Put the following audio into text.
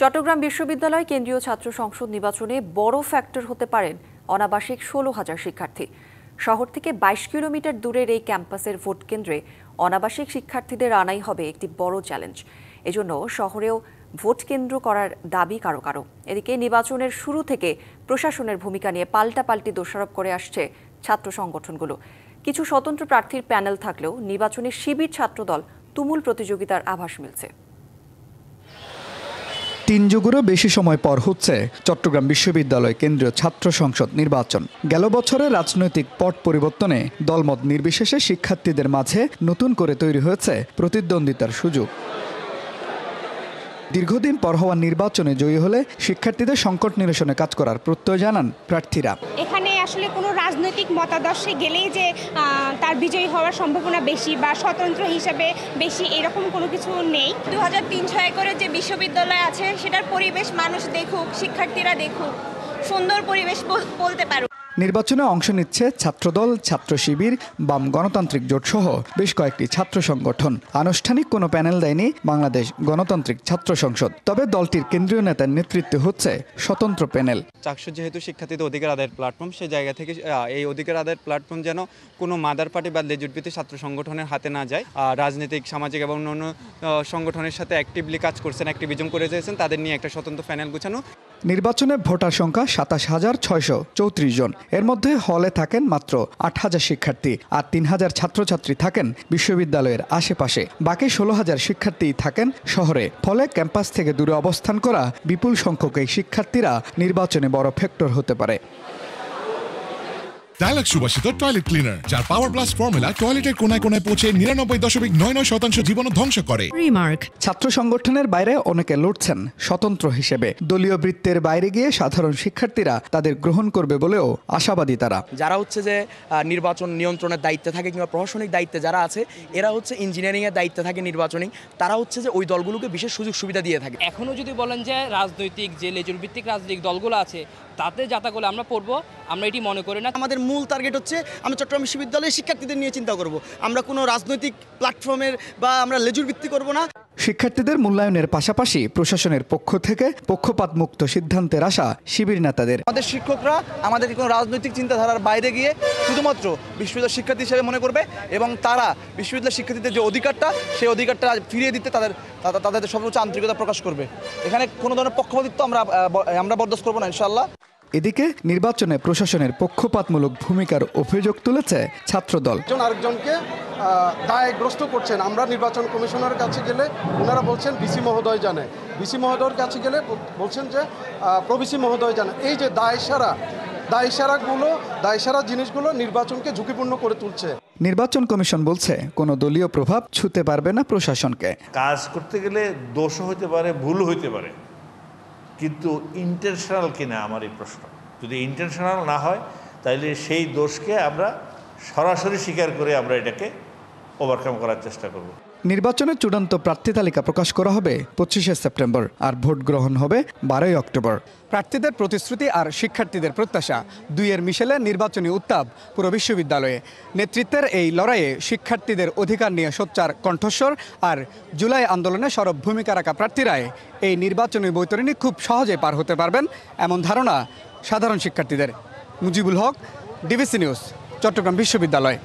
চট্টগ্রাম বিশ্ববিদ্যালয় কেন্দ্রীয় ছাত্র সংসদ নির্বাচনে বড় ফ্যাক্টর হতে পারেন অনাবাসিক ১৬,০০০ শিক্ষার্থী। শহর থেকে ২২ কিলোমিটার দূরের এই ক্যাম্পাসের ভোট কেন্দ্রে অনাবাসিক শিক্ষার্থীদের আনাই হবে একটি বড় চ্যালেঞ্জ। এজন্য শহরেও ভোট কেন্দ্র করার দাবি কারো কারো। এদিকে নির্বাচনের শুরু থেকে প্রশাসনের ভূমিকা নিয়ে পাল্টাপাল্টি দোষারোপ করে আসছে ছাত্র সংগঠনগুলো। কিছু স্বতন্ত্র প্রার্থীর প্যানেল থাকলেও নির্বাচনে শিবির ছাত্রদল তুমুল প্রতিযোগিতার আভাস মিলছে। ৩ যুগেরও বেশি সময় পর হচ্ছে চট্টগ্রাম বিশ্ববিদ্যালয় কেন্দ্রীয় ছাত্র সংসদ নির্বাচন। গেল বছরে রাজনৈতিক পট পরিবর্তনে দলমত নির্বিশেষে শিক্ষার্থীদের মাঝে নতুন করে তৈরি হয়েছে প্রতিদ্বন্দ্বিতার সুযোগ। দীর্ঘদিন পর হওয়া নির্বাচনে জয়ী হলে শিক্ষার্থীদের সংকট নিরসনে কাজ করার প্রত্যয় জানান প্রার্থীরা। এখানে আসলে কোনো রাজনৈতিক মতাদর্শে গেলেই যে তার বিজয়ী হওয়ার সম্ভাবনা বেশি বা স্বতন্ত্র হিসেবে বেশি এরকম কোনো কিছু নেই। ২৩০০ একরের যে বিশ্ববিদ্যালয় আছে সেটার পরিবেশ মানুষ দেখুক, শিক্ষার্থীরা দেখুক, সুন্দর পরিবেশ বলতে পারুক। নির্বাচনে অংশ নিচ্ছে ছাত্রদল, ছাত্র শিবির, বাম গণতান্ত্রিক জোট সহ বেশ কয়েকটি ছাত্র সংগঠন। আনুষ্ঠানিক কোনো প্যানেল দেয়নি বাংলাদেশ গণতান্ত্রিক ছাত্র সংসদ। তবে দলটির কেন্দ্রীয় নেতার নেতৃত্বে হচ্ছে স্বতন্ত্র প্যানেল। চাকসু যেহেতু শিক্ষার্থীদের অধিকার আদায়ের প্ল্যাটফর্ম, সেই জায়গা থেকে এই অধিকার আদায়ের প্ল্যাটফর্ম যেন কোনো মাদার পার্টি বা লেজুটভিত্তিক ছাত্র সংগঠনের হাতে না যায়। রাজনৈতিক, সামাজিক এবং অন্যান্য সংগঠনের সাথে অ্যাক্টিভলি কাজ করছেন, অ্যাক্টিভিজম করে যাচ্ছেন, তাদের নিয়ে একটা স্বতন্ত্র প্যানেল গোছানো। নির্বাচনে ভোটার সংখ্যা ২৭,৬34 জন। এর মধ্যে হলে থাকেন মাত্র ৮,০০০ শিক্ষার্থী, আর ৩,০০০ ছাত্রছাত্রী থাকেন বিশ্ববিদ্যালয়ের আশেপাশে। বাকি ১৬,০০০ শিক্ষার্থী থাকেন শহরে। ফলে ক্যাম্পাস থেকে দূরে অবস্থান করা বিপুল সংখ্যক এই শিক্ষার্থীরা নির্বাচনে বড় ফ্যাক্টর হতে পারে। ডায়ালগ সুবাসিত টয়লেট ক্লিনার, যার পাওয়ার প্লাস ফর্মুলা টয়লেটের কোনায় কোনায় পৌঁছে ৯৯.৯৯% জীবন ধ্বংস করে। রিমার্ক। ছাত্র সংগঠনের বাইরে অনেকে লড়ছেন স্বতন্ত্র হিসেবে। দলীয় বৃত্তের বাইরে গিয়ে সাধারণ শিক্ষার্থীরা তাদের গ্রহণ করবে বলেও আশাবাদী তারা। যারা হচ্ছে যে নির্বাচন নিয়ন্ত্রণের দায়িত্বে থাকে কিংবা প্রশাসনিক দায়িত্বে যারা আছে, এরা হচ্ছে ইঞ্জিনিয়ারিং এর দায়িত্বে থাকে নির্বাচনিক, তারা হচ্ছে যে ওই দলগুলোকে বিশেষ সুযোগ সুবিধা দিয়ে থাকে। এখনো যদি বলেন যে রাজনৈতিক যে লেজুর ভিত্তিক রাজনৈতিক দলগুলো আছে তাতে যাতাগুলো আমরা পড়বো, আমরা এটি মনে করি না। আমাদের মূল টার্গেট হচ্ছে আমরা চট্টগ্রাম বিশ্ববিদ্যালয়ের শিক্ষার্থীদের নিয়ে চিন্তা করব। আমরা কোনো রাজনৈতিক প্ল্যাটফর্মের বা আমরা লেজুর ভিত্তি করব না। শিক্ষার্থীদের মূল্যায়নের পাশাপাশি প্রশাসনের পক্ষ থেকে পক্ষপাত মুক্ত সিদ্ধান্তের আশা শিবির নেতাদের। আমাদের শিক্ষকরা আমাদের কোনো রাজনৈতিক চিন্তাধারার বাইরে গিয়ে শুধুমাত্র বিশ্ববিদ্যালয় শিক্ষার্থী হিসেবে মনে করবে এবং তারা বিশ্ববিদ্যালয় শিক্ষার্থীদের যে অধিকারটা, সেই অধিকারটা ফিরিয়ে দিতে তাদের সর্বোচ্চ আন্তরিকতা প্রকাশ করবে। এখানে কোনো ধরনের পক্ষপাতিত্ব আমরা বরদাস্ত করবো না, ইনশাআল্লাহ। এদিকে নির্বাচনে প্রশাসনের পক্ষপাতমূলক ভূমিকার অভিযোগ তুলেছে ছাত্রদল। আরেকজনকে দায়গ্রস্ত করছেন। আমরা নির্বাচন কমিশনের কাছে গেলে ওনারা বলছেন বিসি মহোদয় জানে, বিসি মহোদয়ের কাছে গেলে বলছেন যে প্রভিসি মহোদয় জানে। এই যে দায়সারা জিনিসগুলো নির্বাচনকে ঝুঁকিপূর্ণ করে তুলছে। নির্বাচন কমিশন বলছে কোনো দলীয় প্রভাব ছুঁতে পারবে না প্রশাসনকে। কাজ করতে গেলে দোষও হইতে পারে, ভুলও হইতে পারে, কিন্তু ইন্টেনশনাল কিনা আমার এই প্রশ্ন। যদি ইন্টেনশনাল না হয় তাহলে সেই দোষকে আমরা সরাসরি স্বীকার করে আমরা এটাকে ওভারকাম করার চেষ্টা করব। নির্বাচনের চূড়ান্ত প্রার্থী তালিকা প্রকাশ করা হবে ২৫শে সেপ্টেম্বর, আর ভোট গ্রহণ হবে ১২ই অক্টোবর। প্রার্থীদের প্রতিশ্রুতি আর শিক্ষার্থীদের প্রত্যাশা দুইয়ের মিশেলে নির্বাচনী উত্তাপ পুরো বিশ্ববিদ্যালয়ে। নেতৃত্বের এই লড়াইয়ে শিক্ষার্থীদের অধিকার নিয়ে সোচ্চার কণ্ঠস্বর আর জুলাই আন্দোলনে সরব ভূমিকা রাখা প্রার্থীরাই এই নির্বাচনী বৈতরণী খুব সহজে পার হতে পারবেন এমন ধারণা সাধারণ শিক্ষার্থীদের। মুজিবুল হক, ডিবিসি নিউজ, চট্টগ্রাম বিশ্ববিদ্যালয়।